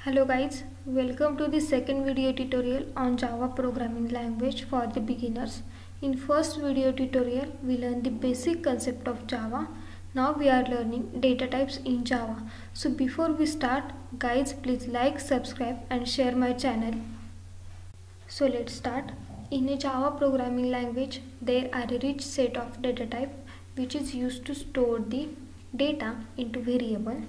Hello guys, welcome to the second video tutorial on Java programming language for the beginners. In first video tutorial, we learned the basic concept of Java. Now we are learning data types in Java. So before we start, guys, please like, subscribe and share my channel. So let's start. In a Java programming language, there are a rich set of data type which is used to store the data into variable.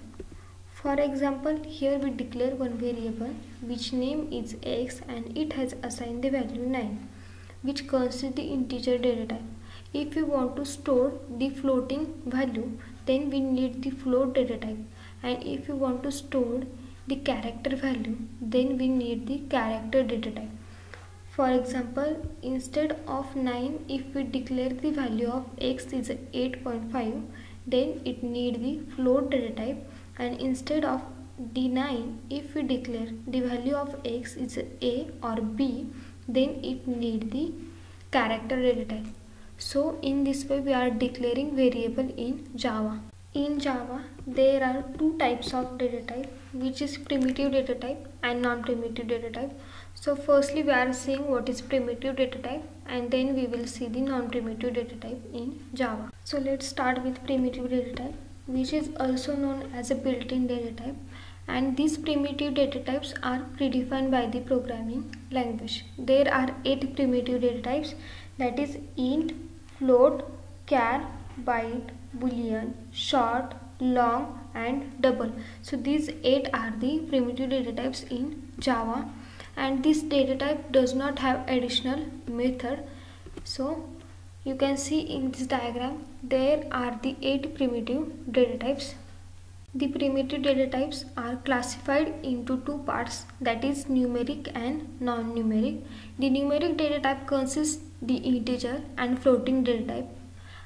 For example, here we declare one variable which name is x and it has assigned the value 9, which consists the integer data type. If we want to store the floating value, then we need the float data type, and if we want to store the character value, then we need the character data type. For example, instead of 9, if we declare the value of x is 8.5, then it need the float data type. And instead of d9, if we declare the value of x is a or b, then it need the character data type. So in this way we are declaring variable in Java. In Java there are two types of data type, which is primitive data type and non-primitive data type. So firstly we are seeing what is primitive data type, and then we will see the non-primitive data type in Java. So let's start with primitive data type, which is also known as a built-in data type, and these primitive data types are predefined by the programming language. There are 8 primitive data types, that is int, float, char, byte, boolean, short, long and double. So these 8 are the primitive data types in Java, and this data type does not have additional method. So you can see in this diagram there are the 8 primitive data types. The primitive data types are classified into two parts, that is numeric and non-numeric. The numeric data type consists the integer and floating data type,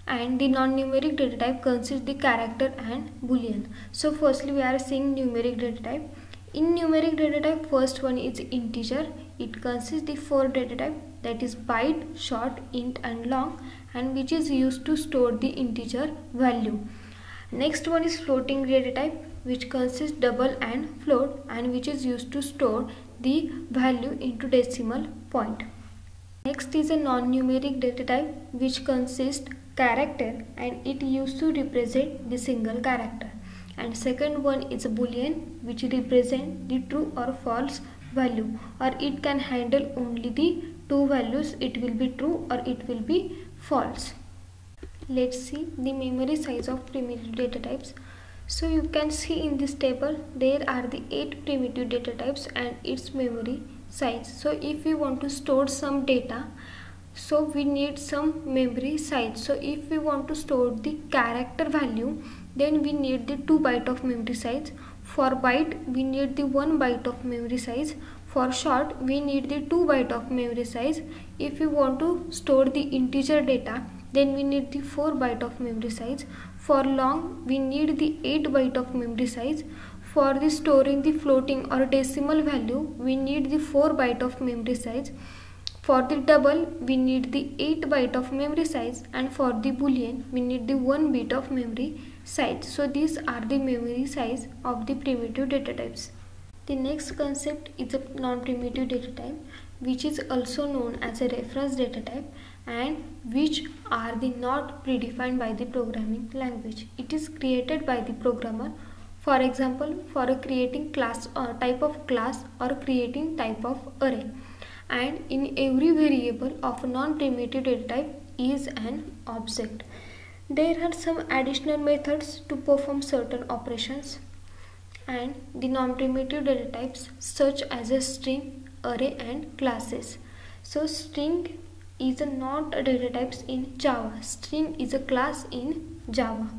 and the non-numeric data type consists the character and boolean. So firstly we are seeing numeric data type. In numeric data type, first one is integer. It consists the 4 data type, that is byte, short, int and long, and which is used to store the integer value. Next one is floating data type, which consists double and float, and which is used to store the value into decimal point. Next is a non-numeric data type, which consists character, and it used to represent the single character. And second one is a boolean, which represent the true or false value, or it can handle only the two values, it will be true or it will be false. Let's see the memory size of primitive data types. So you can see in this table there are the 8 primitive data types and its memory size. So if we want to store some data, so we need some memory size. So if we want to store the character value, then we need the 2 byte of memory size. For byte we need the 1 byte of memory size. For short we need the 2 byte of memory size. If we want to store the integer data, then we need the 4 byte of memory size. For long we need the 8 byte of memory size. For the storing the floating or decimal value, we need the 4 byte of memory size. For the double we need the 8 byte of memory size, and for the boolean we need the 1 bit of memory size. So these are the memory size of the primitive data types. The next concept is a non-primitive data type, which is also known as a reference data type, and which are the not predefined by the programming language. It is created by the programmer. For example, for creating class or type of class or creating type of array. And in every variable of a non-primitive data type is an object. There are some additional methods to perform certain operations, and the non-primitive data types such as a string, array and classes. So string is not a data types in Java. String is a class in Java.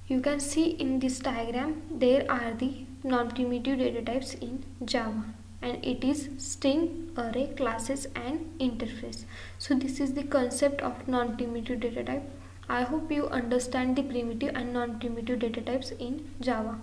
You can see in this diagram there are the non-primitive data types in Java, and it is string, array, classes and interface. So this is the concept of non-primitive data type. I hope you understand the primitive and non-primitive data types in Java.